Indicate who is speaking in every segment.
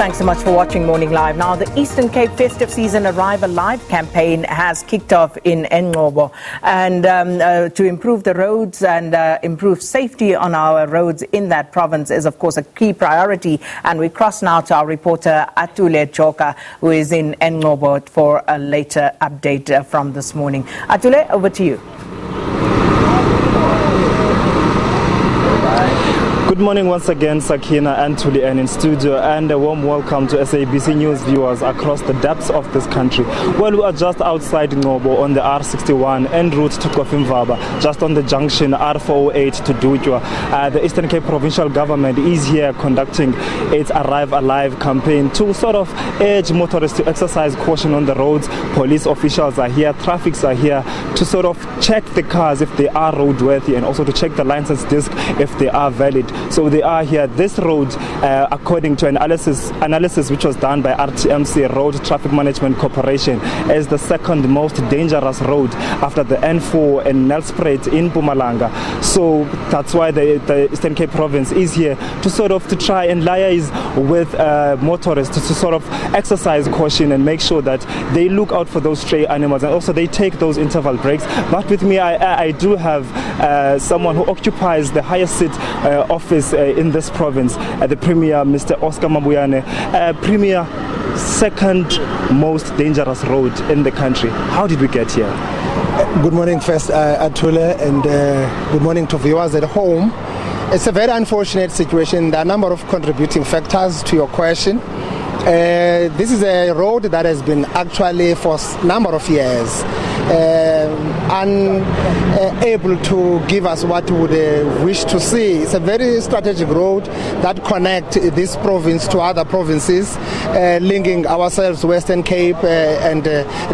Speaker 1: Thanks so much for watching Morning Live. Now, the Eastern Cape Festive Season Arrive Alive campaign has kicked off in Engcobo, and to improve the roads and improve safety on our roads in that province is, of course, a key priority. And we cross now to our reporter Atule Joka, who is in Engcobo for a later update from this morning. Atule, over to you.
Speaker 2: Good morning once again, Sakina and Tuli, and in studio, and a warm welcome to SABC News viewers across the depths of this country. Well, we are just outside Engcobo on the R61 en route to Kofi-Mvaba, just on the junction R408 to Dujwa. The Eastern Cape Provincial Government is here conducting its Arrive Alive campaign to sort of urge motorists to exercise caution on the roads. Police officials are here, traffics are here to sort of check the cars if they are roadworthy, and also to check the license disc if they are valid. So they are here. This road, according to analysis which was done by RTMC, Road Traffic Management Corporation, is the second most dangerous road after the N4 and Nelspruit in Mpumalanga. So that's why the Eastern Cape Province is here to try and liaise with motorists to sort of exercise caution and make sure that they look out for those stray animals, and also they take those interval breaks. But with me, I do have someone who occupies the highest seat office in this province, the Premier, Mr. Oscar Mabuyane. Premier, second most dangerous road in the country. How did we get here?
Speaker 3: Good morning first, Atule, and good morning to viewers at home. It's a very unfortunate situation. There are a number of contributing factors to your question. This is a road that has been actually for a number of years unable to give us what we would wish to see. It's a very strategic road that connects this province to other provinces, linking ourselves, Western Cape, and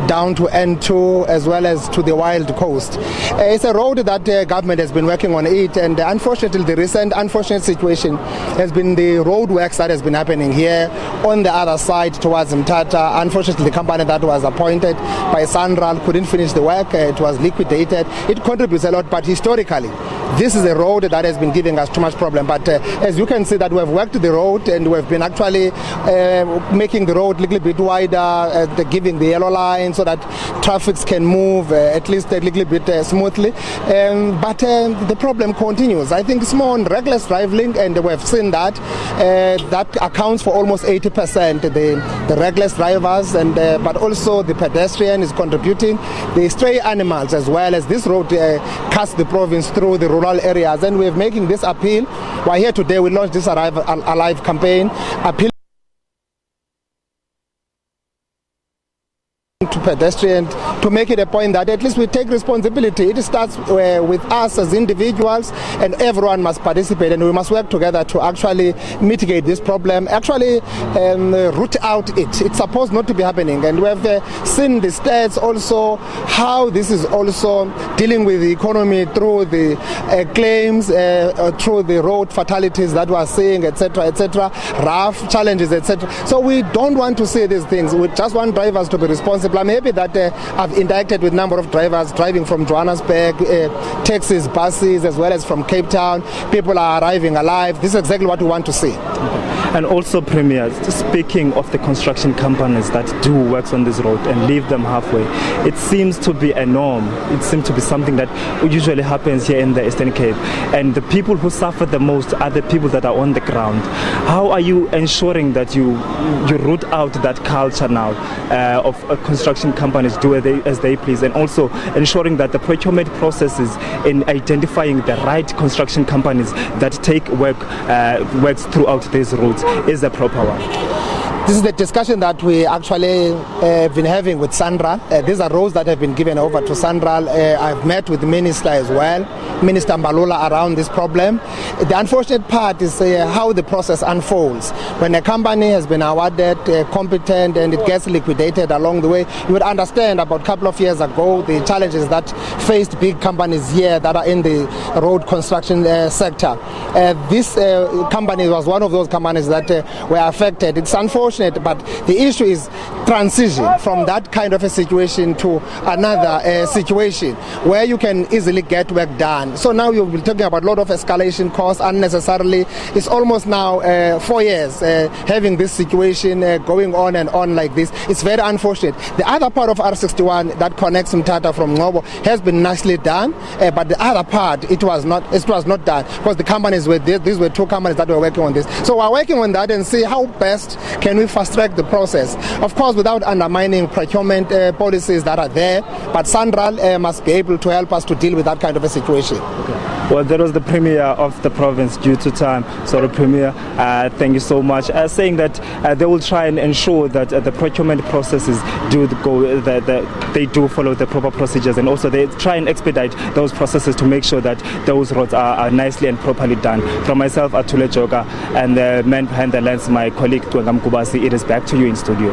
Speaker 3: down to N2 as well as to the Wild Coast. It's a road that the government has been working on it, and unfortunately the recent unfortunate situation has been the road works that has been happening here on the other side towards Mthatha. Unfortunately, the company that was appointed by Sanral couldn't finish the work. It was liquidated. It contributes a lot, but historically this is a road that has been giving us too much problem. But as you can see that we have worked the road, and we have been actually making the road a little bit wider, giving the yellow line so that traffic can move at least a little bit smoothly. But the problem continues. I think it's more on reckless driving, and we have seen that that accounts for almost 80%. The reckless drivers, and but also the pedestrian is contributing, the stray animals, as well as this road cuts the province through the rural areas. And we're making this appeal. We're here today. We launched this Arrive Alive campaign, appeal to pedestrians to make it a point that at least we take responsibility. It starts with us as individuals, and everyone must participate, and we must work together to actually mitigate this problem, actually root out it. It's supposed not to be happening, and we have seen the stats also how this is also dealing with the economy through the claims, through the road fatalities that we are seeing, etc., rough challenges, etc. So we don't want to see these things. We just want drivers to be responsible. I'm happy that I've interacted with a number of drivers driving from Johannesburg, taxis, buses, as well as from Cape Town. People are arriving alive. This is exactly what we want to see.
Speaker 2: And also, Premier, speaking of the construction companies that do works on this road and leave them halfway, it seems to be a norm. It seems to be something that usually happens here in the Eastern Cape. And the people who suffer the most are the people that are on the ground. How are you ensuring that you root out that culture now of construction companies do as they please, and also ensuring that the procurement processes in identifying the right construction companies that take works throughout these roads is the proper one?
Speaker 3: This is the discussion that we actually have been having with Sandra. These are roads that have been given over to Sandra. I've met with the minister as well, Minister Mbalula, around this problem. The unfortunate part is how the process unfolds. When a company has been awarded competent and it gets liquidated along the way, you would understand about a couple of years ago the challenges that faced big companies here that are in the road construction sector. This company was one of those companies that were affected. It's unfortunate unfortunate, but the issue is transition from that kind of a situation to another situation where you can easily get work done. So now you'll be talking about a lot of escalation costs unnecessarily. It's almost now 4 years having this situation going on and on like this. It's very unfortunate. The other part of R61 that connects Mthatha from Engcobo has been nicely done, but the other part it was not done because the companies were these were two companies that were working on this. So we're working on that and see how best can we fast track the process. Of course, without undermining procurement policies that are there, but Sandral must be able to help us to deal with that kind of a situation.
Speaker 2: Okay. Well, that was the Premier of the province due to time. So the Premier, thank you so much. Saying that they will try and ensure that the procurement processes do go, that they do follow the proper procedures, and also they try and expedite those processes to make sure that those roads are nicely and properly done. From myself, Atule Joka, and the man behind the lens, my colleague Engcobo, it is back to you in studio.